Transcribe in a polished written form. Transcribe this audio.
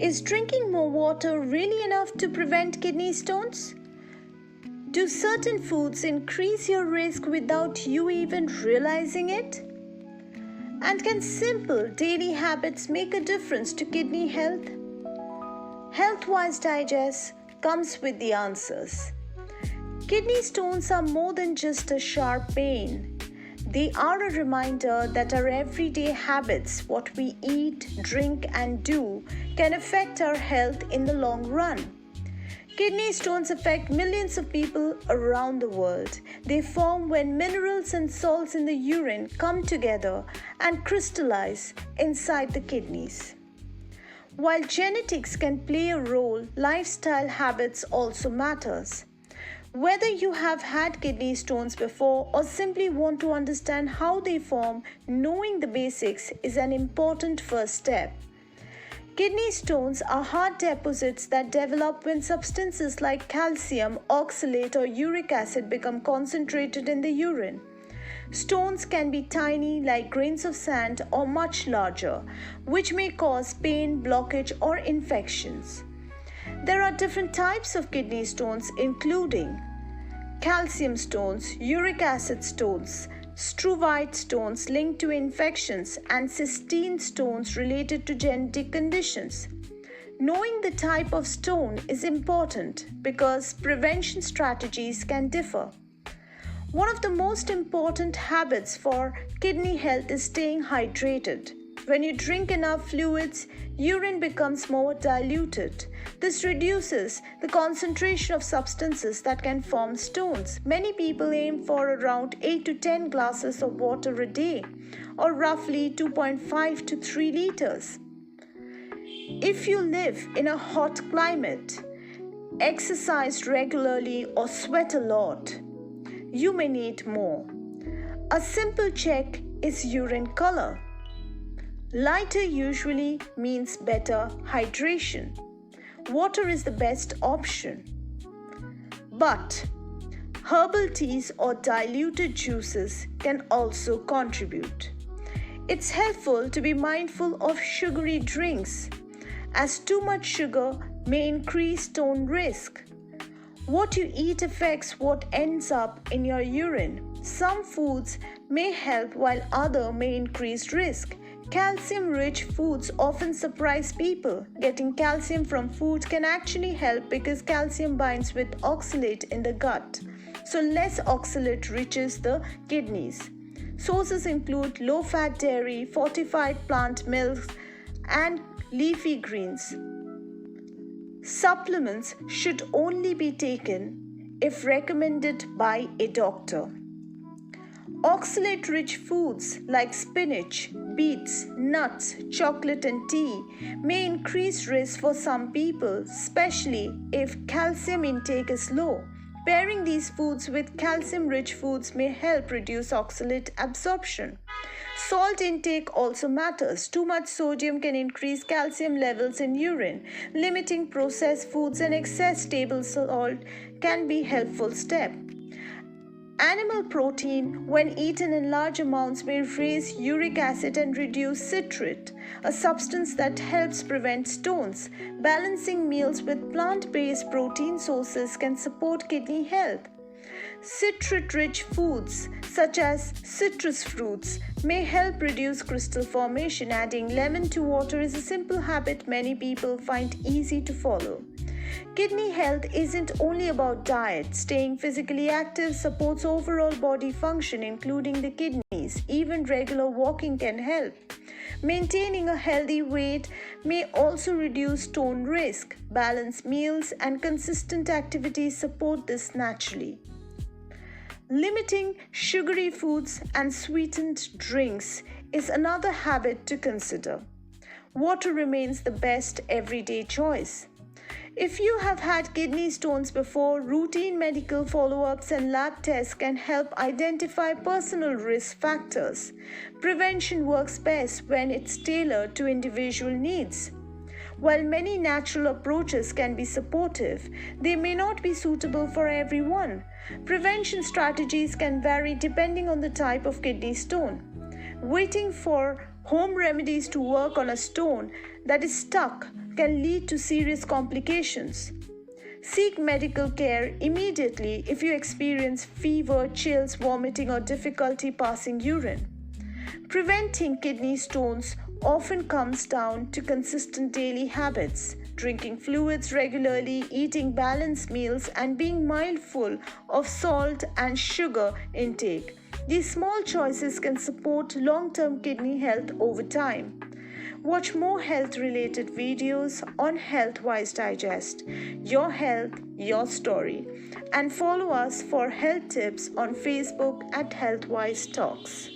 Is drinking more water really enough to prevent kidney stones? Do certain foods increase your risk without you even realizing it? And can simple daily habits make a difference to kidney health? HealthWise Digest comes with the answers. Kidney stones are more than just a sharp pain. They are a reminder that our everyday habits, what we eat, drink, and do, can affect our health in the long run. Kidney stones affect millions of people around the world. They form when minerals and salts in the urine come together and crystallize inside the kidneys. While genetics can play a role, lifestyle habits also matters. Whether you have had kidney stones before or simply want to understand how they form, knowing the basics is an important first step. Kidney stones are hard deposits that develop when substances like calcium, oxalate, or uric acid become concentrated in the urine. Stones can be tiny, like grains of sand, or much larger, which may cause pain, blockage, or infections. There are different types of kidney stones, including calcium stones, uric acid stones, struvite stones linked to infections, and cystine stones related to genetic conditions. Knowing the type of stone is important because prevention strategies can differ. One of the most important habits for kidney health is staying hydrated. When you drink enough fluids, urine becomes more diluted. This reduces the concentration of substances that can form stones. Many people aim for around 8 to 10 glasses of water a day, or roughly 2.5 to 3 liters. If you live in a hot climate, exercise regularly, or sweat a lot, you may need more. A simple check is urine color. Lighter usually means better hydration. Water is the best option. But herbal teas or diluted juices can also contribute. It's helpful to be mindful of sugary drinks, as too much sugar may increase stone risk. What you eat affects what ends up in your urine. Some foods may help while others may increase risk. Calcium-rich foods often surprise people. Getting calcium from food can actually help because calcium binds with oxalate in the gut. So less oxalate reaches the kidneys. Sources include low-fat dairy, fortified plant milks, and leafy greens. Supplements should only be taken if recommended by a doctor. Oxalate-rich foods like spinach, beets, nuts, chocolate, and tea may increase risk for some people, especially if calcium intake is low. Pairing these foods with calcium-rich foods may help reduce oxalate absorption. Salt intake also matters. Too much sodium can increase calcium levels in urine. Limiting processed foods and excess table salt can be a helpful step. Animal protein, when eaten in large amounts, may raise uric acid and reduce citrate, a substance that helps prevent stones. Balancing meals with plant-based protein sources can support kidney health. Citrate-rich foods, such as citrus fruits, may help reduce crystal formation. Adding lemon to water is a simple habit many people find easy to follow. Kidney health isn't only about diet. Staying physically active supports overall body function, including the kidneys. Even regular walking can help. Maintaining a healthy weight may also reduce stone risk. Balanced meals and consistent activities support this naturally. Limiting sugary foods and sweetened drinks is another habit to consider. Water remains the best everyday choice. If you have had kidney stones before, routine medical follow-ups and lab tests can help identify personal risk factors. Prevention works best when it's tailored to individual needs. While many natural approaches can be supportive, they may not be suitable for everyone. Prevention strategies can vary depending on the type of kidney stone. Waiting for Home remedies to work on a stone that is stuck can lead to serious complications. Seek medical care immediately if you experience fever, chills, vomiting, or difficulty passing urine. Preventing kidney stones often comes down to consistent daily habits, drinking fluids regularly, eating balanced meals, and being mindful of salt and sugar intake. These small choices can support long-term kidney health over time. Watch more health-related videos on HealthWise Digest. Your health, your story. And follow us for health tips on Facebook at HealthWise Talks.